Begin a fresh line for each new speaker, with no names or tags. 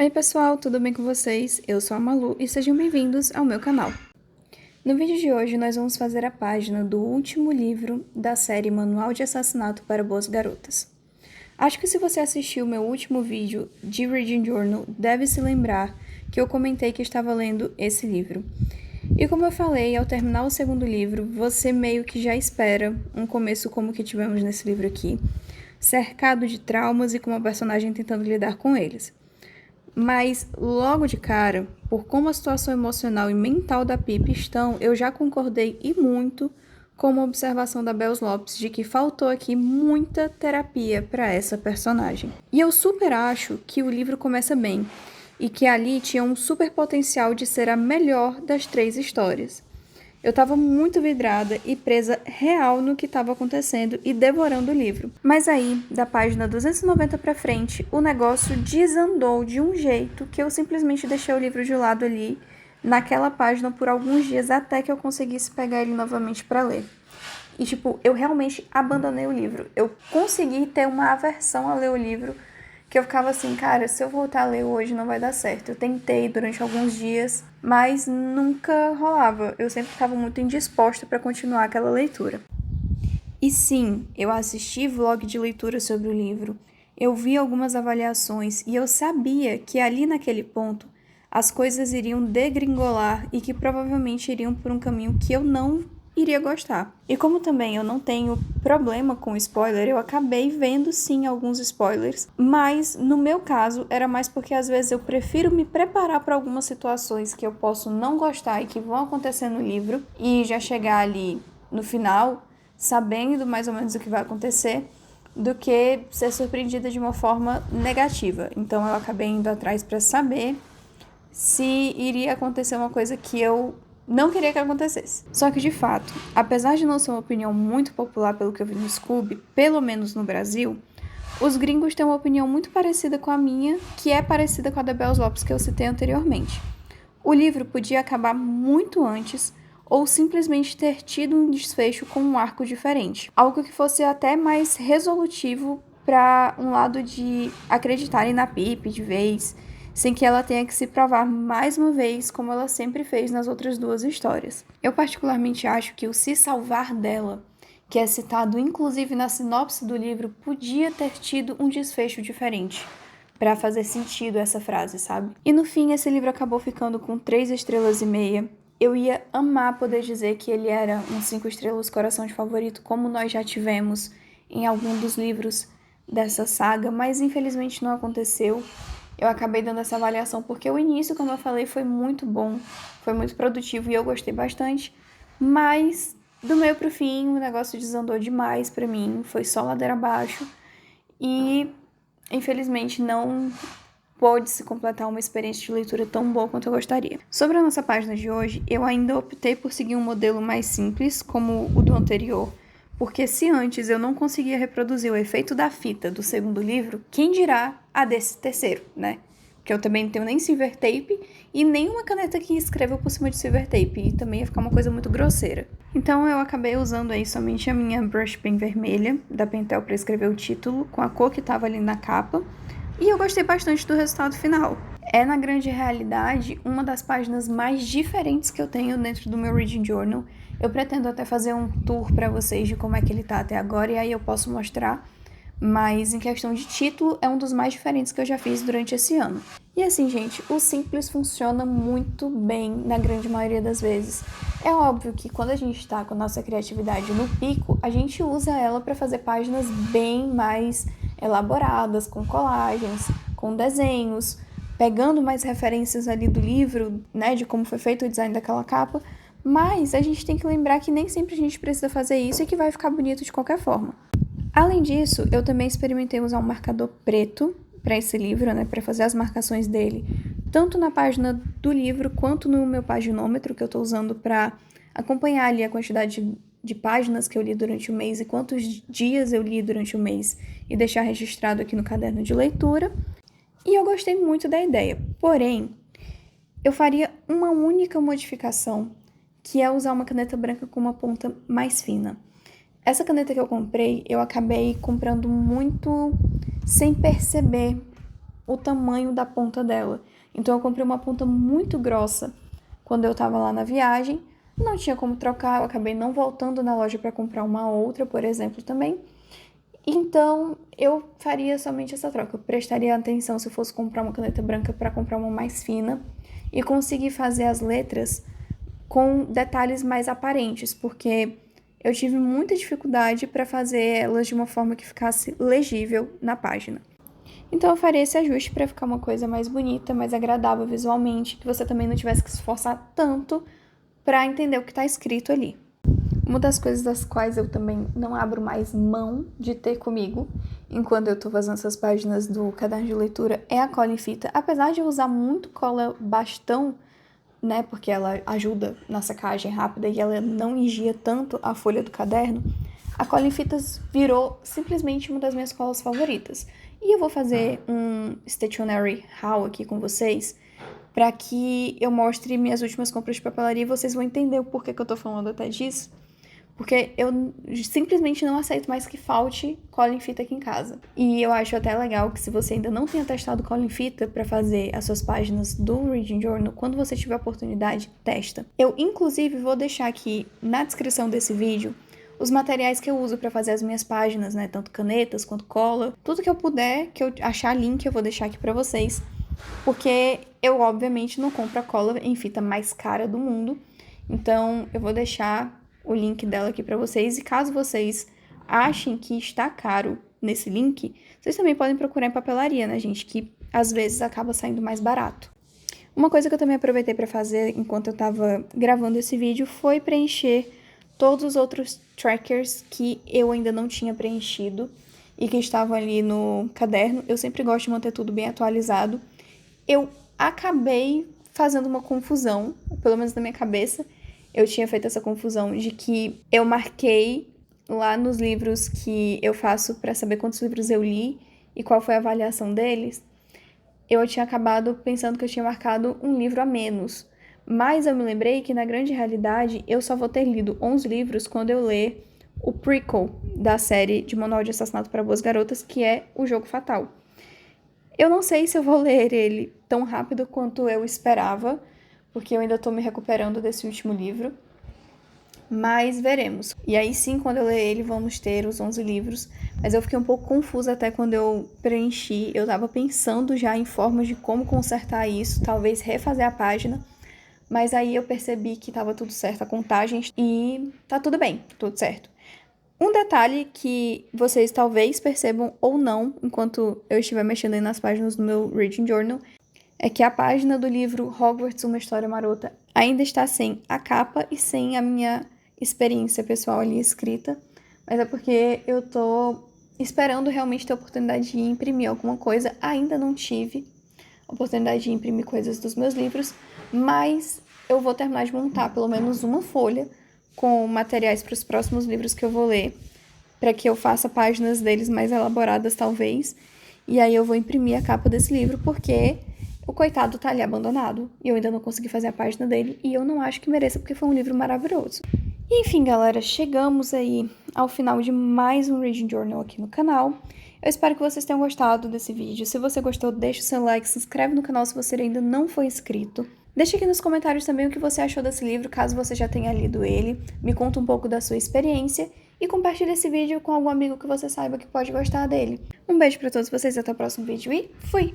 Oi pessoal, tudo bem com vocês? Eu sou a Malu e sejam bem-vindos ao meu canal. No vídeo de hoje nós vamos fazer a página do último livro da série Manual de Assassinato para Boas Garotas. Acho que se você assistiu o meu último vídeo de Reading Journal, deve se lembrar que eu comentei que estava lendo esse livro. E como eu falei, ao terminar o segundo livro, você meio que já espera um começo como que tivemos nesse livro aqui, cercado de traumas e com uma personagem tentando lidar com eles. Mas, logo de cara, por como a situação emocional e mental da Pip estão, eu já concordei e muito com uma observação da Bells Lopes de que faltou aqui muita terapia para essa personagem. E eu super acho que o livro começa bem, e que ali tinha um super potencial de ser a melhor das 3 histórias. Eu tava muito vidrada e presa real no que estava acontecendo e devorando o livro. Mas aí, da página 290 pra frente, o negócio desandou de um jeito que eu simplesmente deixei o livro de lado ali, naquela página por alguns dias, até que eu conseguisse pegar ele novamente pra ler. E eu realmente abandonei o livro. Eu consegui ter uma aversão a ler o livro, que eu ficava assim, cara, se eu voltar a ler hoje não vai dar certo. Eu tentei durante alguns dias, mas nunca rolava. Eu sempre estava muito indisposta para continuar aquela leitura. E sim, eu assisti vlog de leitura sobre o livro, eu vi algumas avaliações e eu sabia que ali naquele ponto as coisas iriam degringolar e que provavelmente iriam por um caminho que eu não iria gostar. E como também eu não tenho problema com spoiler, eu acabei vendo sim alguns spoilers, mas no meu caso era mais porque às vezes eu prefiro me preparar para algumas situações que eu posso não gostar e que vão acontecer no livro e já chegar ali no final sabendo mais ou menos o que vai acontecer, do que ser surpreendida de uma forma negativa. Então eu acabei indo atrás para saber se iria acontecer uma coisa que eu não queria que acontecesse. Só que, de fato, apesar de não ser uma opinião muito popular pelo que eu vi no Scoob, pelo menos no Brasil, os gringos têm uma opinião muito parecida com a minha, que é parecida com a da Bells Lopes que eu citei anteriormente. O livro podia acabar muito antes ou simplesmente ter tido um desfecho com um arco diferente. Algo que fosse até mais resolutivo para um lado de acreditarem na Pip de vez, sem que ela tenha que se provar mais uma vez, como ela sempre fez nas outras 2 histórias. Eu particularmente acho que o se salvar dela, que é citado inclusive na sinopse do livro, podia ter tido um desfecho diferente, para fazer sentido essa frase, sabe? E no fim, esse livro acabou ficando com 3 estrelas e meia. Eu ia amar poder dizer que ele era um 5 estrelas coração de favorito, como nós já tivemos em algum dos livros dessa saga, mas infelizmente não aconteceu. Eu acabei dando essa avaliação porque o início, como eu falei, foi muito bom, foi muito produtivo e eu gostei bastante, mas do meio pro fim o negócio desandou demais pra mim, foi só ladeira abaixo e infelizmente não pôde se completar uma experiência de leitura tão boa quanto eu gostaria. Sobre a nossa página de hoje, eu ainda optei por seguir um modelo mais simples, como o do anterior, porque se antes eu não conseguia reproduzir o efeito da fita do segundo livro, quem dirá a desse terceiro, né? Porque eu também não tenho nem silver tape e nem uma caneta que escreva por cima de silver tape, e também ia ficar uma coisa muito grosseira. Então eu acabei usando aí somente a minha brush pen vermelha da Pentel para escrever o título, com a cor que estava ali na capa, e eu gostei bastante do resultado final. É, na grande realidade, uma das páginas mais diferentes que eu tenho dentro do meu Reading Journal. Eu pretendo até fazer um tour para vocês de como é que ele tá até agora, e aí eu posso mostrar. Mas em questão de título, é um dos mais diferentes que eu já fiz durante esse ano. E assim, gente, o simples funciona muito bem na grande maioria das vezes. É óbvio que quando a gente tá com a nossa criatividade no pico, a gente usa ela para fazer páginas bem mais elaboradas, com colagens, com desenhos, pegando mais referências ali do livro, né, de como foi feito o design daquela capa, mas a gente tem que lembrar que nem sempre a gente precisa fazer isso e que vai ficar bonito de qualquer forma. Além disso, eu também experimentei usar um marcador preto para esse livro, né, para fazer as marcações dele, tanto na página do livro quanto no meu paginômetro, que eu estou usando para acompanhar ali a quantidade de páginas que eu li durante o mês e quantos dias eu li durante o mês e deixar registrado aqui no caderno de leitura. E eu gostei muito da ideia, porém, eu faria uma única modificação, que é usar uma caneta branca com uma ponta mais fina. Essa caneta que eu comprei, eu acabei comprando muito sem perceber o tamanho da ponta dela. Então eu comprei uma ponta muito grossa quando eu tava lá na viagem. Não tinha como trocar, eu acabei não voltando na loja para comprar uma outra, por exemplo, também. Então, eu faria somente essa troca. Eu prestaria atenção se eu fosse comprar uma caneta branca para comprar uma mais fina e conseguir fazer as letras com detalhes mais aparentes, porque eu tive muita dificuldade para fazer elas de uma forma que ficasse legível na página. Então eu faria esse ajuste para ficar uma coisa mais bonita, mais agradável visualmente, que você também não tivesse que se esforçar tanto para entender o que está escrito ali. Uma das coisas das quais eu também não abro mais mão de ter comigo enquanto eu tô fazendo essas páginas do caderno de leitura é a cola em fita. Apesar de eu usar muito cola bastão, né, porque ela ajuda na secagem rápida e ela não engia tanto a folha do caderno, a cola em fitas virou simplesmente uma das minhas colas favoritas. E eu vou fazer um stationery haul aqui com vocês para que eu mostre minhas últimas compras de papelaria e vocês vão entender o porquê que eu tô falando até disso. Porque eu simplesmente não aceito mais que falte cola em fita aqui em casa. E eu acho até legal que se você ainda não tenha testado cola em fita para fazer as suas páginas do Reading Journal, quando você tiver a oportunidade, testa. Eu, inclusive, vou deixar aqui na descrição desse vídeo os materiais que eu uso para fazer as minhas páginas, né? Tanto canetas quanto cola. Tudo que eu puder, que eu achar link, eu vou deixar aqui para vocês. Porque eu, obviamente, não compro a cola em fita mais cara do mundo. Então, eu vou deixar o link dela aqui para vocês. E caso vocês achem que está caro nesse link, vocês também podem procurar em papelaria, né, gente? Que às vezes acaba saindo mais barato. Uma coisa que eu também aproveitei para fazer enquanto eu tava gravando esse vídeo foi preencher todos os outros trackers que eu ainda não tinha preenchido e que estavam ali no caderno. Eu sempre gosto de manter tudo bem atualizado. Eu acabei fazendo uma confusão, pelo menos na minha cabeça. Eu tinha feito essa confusão de que eu marquei lá nos livros que eu faço para saber quantos livros eu li e qual foi a avaliação deles. Eu tinha acabado pensando que eu tinha marcado um livro a menos. Mas eu me lembrei que, na grande realidade, eu só vou ter lido 11 livros quando eu ler o prequel da série de Manual de Assassinato para Boas Garotas, que é O Jogo Fatal. Eu não sei se eu vou ler ele tão rápido quanto eu esperava, porque eu ainda tô me recuperando desse último livro, mas veremos. E aí sim, quando eu ler ele, vamos ter os 11 livros, mas eu fiquei um pouco confusa até quando eu preenchi. Eu tava pensando já em formas de como consertar isso, talvez refazer a página, mas aí eu percebi que tava tudo certo a contagem e tá tudo bem, tudo certo. Um detalhe que vocês talvez percebam ou não, enquanto eu estiver mexendo aí nas páginas do meu Reading Journal, é que a página do livro Hogwarts, Uma História Marota ainda está sem a capa e sem a minha experiência pessoal ali escrita, mas é porque eu tô esperando realmente ter a oportunidade de imprimir alguma coisa. Ainda não tive a oportunidade de imprimir coisas dos meus livros, mas eu vou terminar de montar pelo menos uma folha com materiais para os próximos livros que eu vou ler, para que eu faça páginas deles mais elaboradas, talvez, e aí eu vou imprimir a capa desse livro, porque o coitado tá ali abandonado, e eu ainda não consegui fazer a página dele, e eu não acho que mereça, porque foi um livro maravilhoso. E, enfim, galera, chegamos aí ao final de mais um Reading Journal aqui no canal. Eu espero que vocês tenham gostado desse vídeo. Se você gostou, deixa o seu like, se inscreve no canal se você ainda não foi inscrito. Deixa aqui nos comentários também o que você achou desse livro, caso você já tenha lido ele. Me conta um pouco da sua experiência e compartilhe esse vídeo com algum amigo que você saiba que pode gostar dele. Um beijo pra todos vocês, até o próximo vídeo e fui!